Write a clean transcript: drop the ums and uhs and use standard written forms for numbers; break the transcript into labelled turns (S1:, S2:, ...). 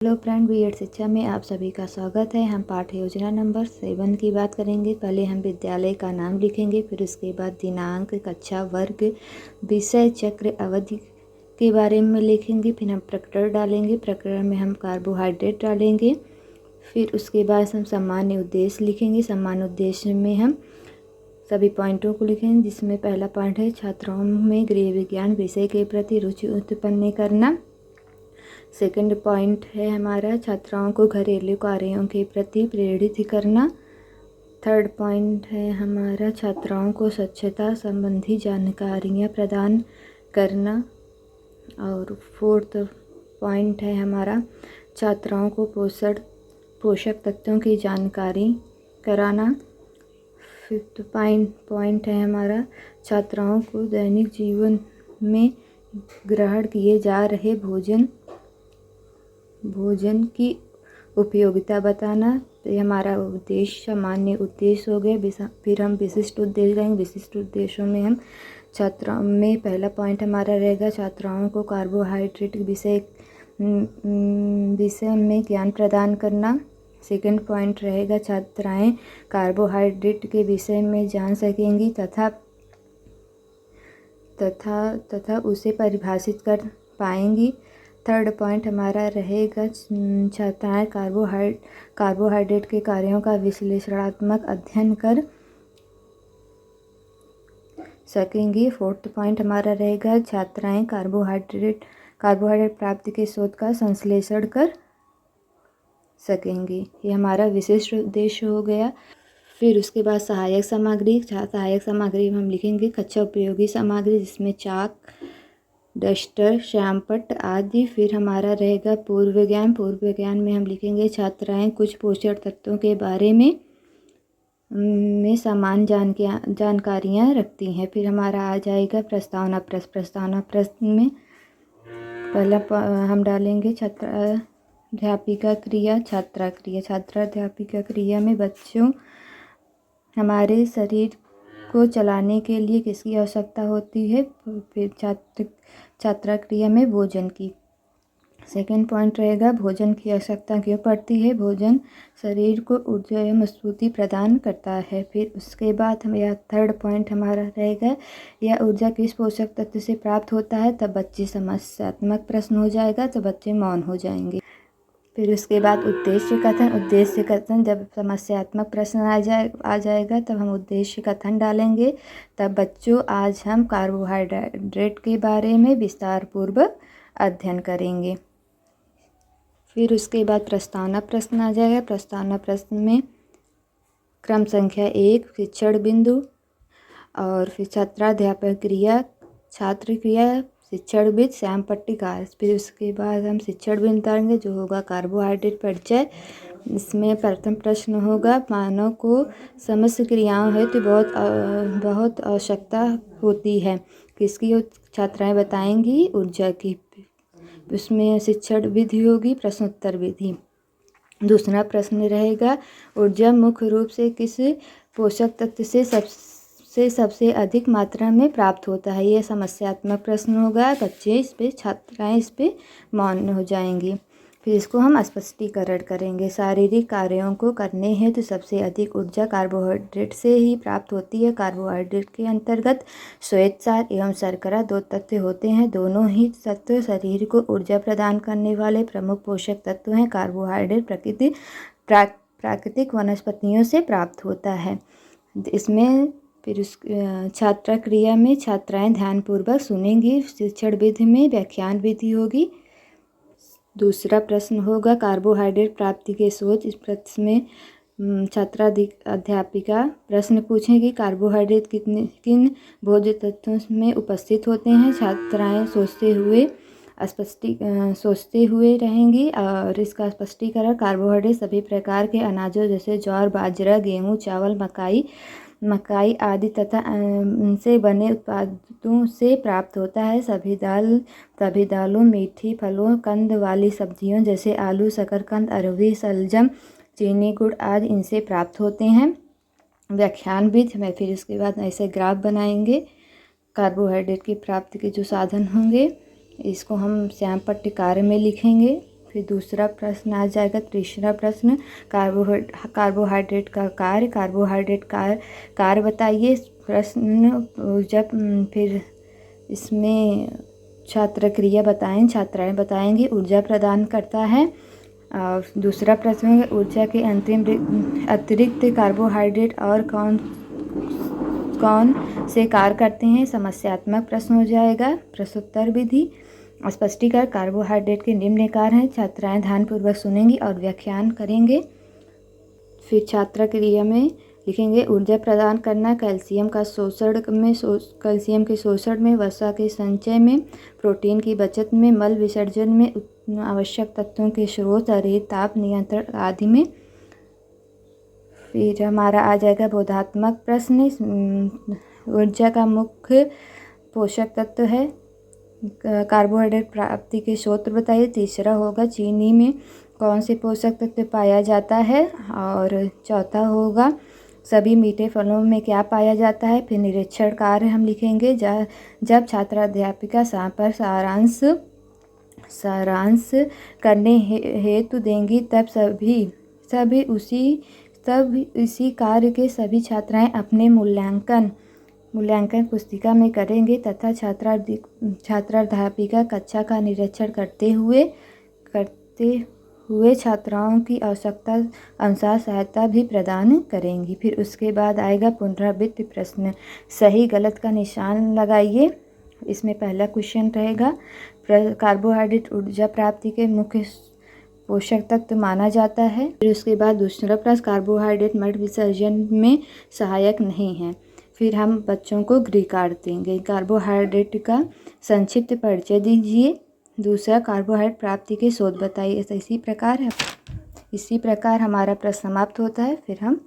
S1: Hello friend, BEd शिक्षा में आप सभी का स्वागत है। हम पाठ योजना नंबर 7 की बात करेंगे। पहले हम विद्यालय का नाम लिखेंगे, फिर उसके बाद दिनांक, कक्षा, वर्ग, विषय, चक्र, अवधि के बारे में लिखेंगे। फिर हम प्रकरण डालेंगे, प्रकरण में हम कार्बोहाइड्रेट डालेंगे। फिर उसके बाद हम सामान्य उद्देश्य लिखेंगे। सामान्य उद्देश्य में हम सभी पॉइंटों को लिखेंगे, जिसमें पहला पॉइंट है छात्राओं में गृह विज्ञान विषय के प्रति रुचि उत्पन्न करना। सेकंड पॉइंट है हमारा छात्राओं को घरेलू कार्यों के प्रति प्रेरित करना। थर्ड पॉइंट है हमारा छात्राओं को स्वच्छता संबंधी जानकारियाँ प्रदान करना। और फोर्थ पॉइंट है हमारा छात्राओं को पोषक तत्वों की जानकारी कराना। फिफ्थ पॉइंट है हमारा छात्राओं को दैनिक जीवन में ग्रहण किए जा रहे भोजन की उपयोगिता बताना। तो ये हमारा उद्देश्य सामान्य उद्देश्य हो गया। फिर हम विशिष्ट उद्देश्य लेंगे। विशिष्ट उद्देश्यों में हम छात्राओं में पहला पॉइंट हमारा रहेगा छात्राओं को कार्बोहाइड्रेट विषय में ज्ञान प्रदान करना। सेकंड पॉइंट रहेगा छात्राएं कार्बोहाइड्रेट के विषय में जान सकेंगी तथा उसे परिभाषित कर पाएंगी। थर्ड पॉइंट हमारा रहेगा छात्राएं कार्बोहाइड्रेट के कार्यों का विश्लेषणात्मक अध्ययन कर सकेंगी। फोर्थ पॉइंट हमारा रहेगा छात्राएं कार्बोहाइड्रेट प्राप्ति के स्रोत का संश्लेषण कर सकेंगी। ये हमारा विशिष्ट उद्देश्य हो गया। फिर उसके बाद सहायक सामग्री में हम लिखेंगे कक्षा उपयोगी सामग्री, जिसमें चाक, डस्टर, श्यामपट्ट आदि। फिर हमारा रहेगा पूर्व ज्ञान में हम लिखेंगे छात्राएं कुछ पोषक तत्वों के बारे में समान जानकारियाँ रखती हैं। फिर हमारा आ जाएगा प्रस्तावना प्रश्न में पहला हम डालेंगे छात्राध्यापिका क्रिया, छात्राध्यापिका क्रिया में बच्चों हमारे शरीर को चलाने के लिए किसकी आवश्यकता होती है। फिर छात्रा क्रिया में भोजन की। सेकंड पॉइंट रहेगा भोजन की आवश्यकता क्यों पड़ती है। भोजन शरीर को ऊर्जा एवं मजबूती प्रदान करता है। फिर उसके बाद थर्ड पॉइंट हमारा रहेगा यह ऊर्जा किस पोषक तत्व से प्राप्त होता है। तब बच्चे समस्यात्मक प्रश्न हो जाएगा तो बच्चे मौन हो जाएंगे। फिर उसके बाद उद्देश्य कथन जब समस्यात्मक प्रश्न आ जाएगा तब हम उद्देश्य कथन डालेंगे। तब बच्चों आज हम कार्बोहाइड्रेट के बारे में विस्तार पूर्वक अध्ययन करेंगे। फिर उसके बाद प्रस्तावना प्रश्न आ जाएगा। प्रस्तावना प्रश्न में क्रम संख्या 1 शिक्षण बिंदु, और फिर छात्राध्यापक क्रिया, छात्र क्रिया, शिक्षण बिंदु, श्याम पट्टिकार। फिर उसके बाद हम शिक्षण बिंदु डालेंगे जो होगा कार्बोहाइड्रेट परिचय। इसमें प्रथम प्रश्न होगा मानव को समस्त क्रियाओं हेतु बहुत आवश्यकता होती है किसकी। छात्राएं बताएंगी ऊर्जा की। उसमें शिक्षण विधि होगी, प्रश्नोत्तर विधि। दूसरा प्रश्न रहेगा ऊर्जा मुख्य रूप से किस पोषक तत्व से सबसे अधिक मात्रा में प्राप्त होता है। यह समस्यात्मक प्रश्न होगा। छात्राएं इस पे मौन हो जाएंगी। फिर इसको हम स्पष्टीकरण करेंगे। शारीरिक कार्यों को करने हेतु सबसे अधिक ऊर्जा कार्बोहाइड्रेट से ही प्राप्त होती है। कार्बोहाइड्रेट के अंतर्गत श्वेतसार एवं शर्करा 2 तत्व होते हैं। दोनों ही तत्व शरीर को ऊर्जा प्रदान करने वाले प्रमुख पोषक तत्व हैं। कार्बोहाइड्रेट प्राकृतिक वनस्पतियों से प्राप्त होता है। इसमें फिर उस छात्रा क्रिया में छात्राएं ध्यानपूर्वक सुनेंगी। शिक्षण विधि में व्याख्यान विधि होगी। दूसरा प्रश्न होगा कार्बोहाइड्रेट प्राप्ति के स्रोत। इस प्रश्न में अध्यापिका प्रश्न पूछेंगी कार्बोहाइड्रेट किन भोज्य तत्वों में उपस्थित होते हैं। छात्राएं सोचते हुए रहेंगी। और इसका स्पष्टीकरण कार्बोहाइड्रेट सभी प्रकार के अनाजों जैसे ज्वार, बाजरा, गेहूँ, चावल, मकाई आदि तथा इनसे बने उत्पादों से प्राप्त होता है। सभी दालों, मीठी फलों, कंद वाली सब्जियों जैसे आलू, शकरकंद, अरवी, शलजम, चीनी, गुड़ आदि इनसे प्राप्त होते हैं। व्याख्यान विधि में फिर इसके बाद ऐसे ग्राफ बनाएंगे कार्बोहाइड्रेट की प्राप्ति के जो साधन होंगे। इसको हम श्याम पट्टिकार में लिखेंगे। फिर दूसरा प्रश्न आ जाएगा, तीसरा प्रश्न कार्बोहाइड्रेट का कार्य, कार्बोहाइड्रेट कार्य बताइए। प्रश्न जब फिर इसमें छात्र क्रिया बताएं, छात्राएं बताएंगी। ऊर्जा प्रदान करता है। और दूसरा प्रश्न है ऊर्जा के अतिरिक्त कार्बोहाइड्रेट और कौन से कार्य करते हैं। समस्यात्मक प्रश्न हो जाएगा। प्रश्नोत्तर विधि। स्पष्टीकरण। कार्बोहाइड्रेट के निम्न कार्य हैं। छात्राएं ध्यानपूर्वक सुनेंगी और व्याख्यान करेंगे। फिर छात्र क्रिया में लिखेंगे ऊर्जा प्रदान करना, कैल्शियम के शोषण में, वसा के संचय में, प्रोटीन की बचत में, मल विसर्जन में, आवश्यक तत्वों के स्रोत, रेत ताप नियंत्रण आदि में। फिर हमारा आ जाएगा बोधात्मक प्रश्न। ऊर्जा का मुख्य पोषक तत्व है। कार्बोहाइड्रेट प्राप्ति के स्रोत बताइए। तीसरा होगा चीनी में कौन से पोषक तत्व पाया जाता है। और चौथा होगा सभी मीठे फलों में क्या पाया जाता है। फिर निरीक्षण कार्य हम लिखेंगे। जब छात्र अध्यापिका पर सारांश करने हेतु देंगी तब सभी इसी कार्य के सभी छात्राएं अपने मूल्यांकन पुस्तिका में करेंगे तथा छात्राध्यापिका कक्षा का निरीक्षण करते हुए छात्राओं की आवश्यकता अनुसार सहायता भी प्रदान करेंगी। फिर उसके बाद आएगा पुनरावृत्ति प्रश्न। सही गलत का निशान लगाइए। इसमें पहला क्वेश्चन रहेगा कार्बोहाइड्रेट ऊर्जा प्राप्ति के मुख्य पोषक तत्व माना जाता है। फिर उसके बाद दूसरा प्रश्न कार्बोहाइड्रेट मल विसर्जन में सहायक नहीं है। फिर हम बच्चों को गृह कार्य देंगे। कार्बोहाइड्रेट का संक्षिप्त परिचय दीजिए। दूसरा कार्बोहाइड्रेट प्राप्ति के स्रोत बताइए। इसी प्रकार हमारा प्रश्न समाप्त होता है। फिर हम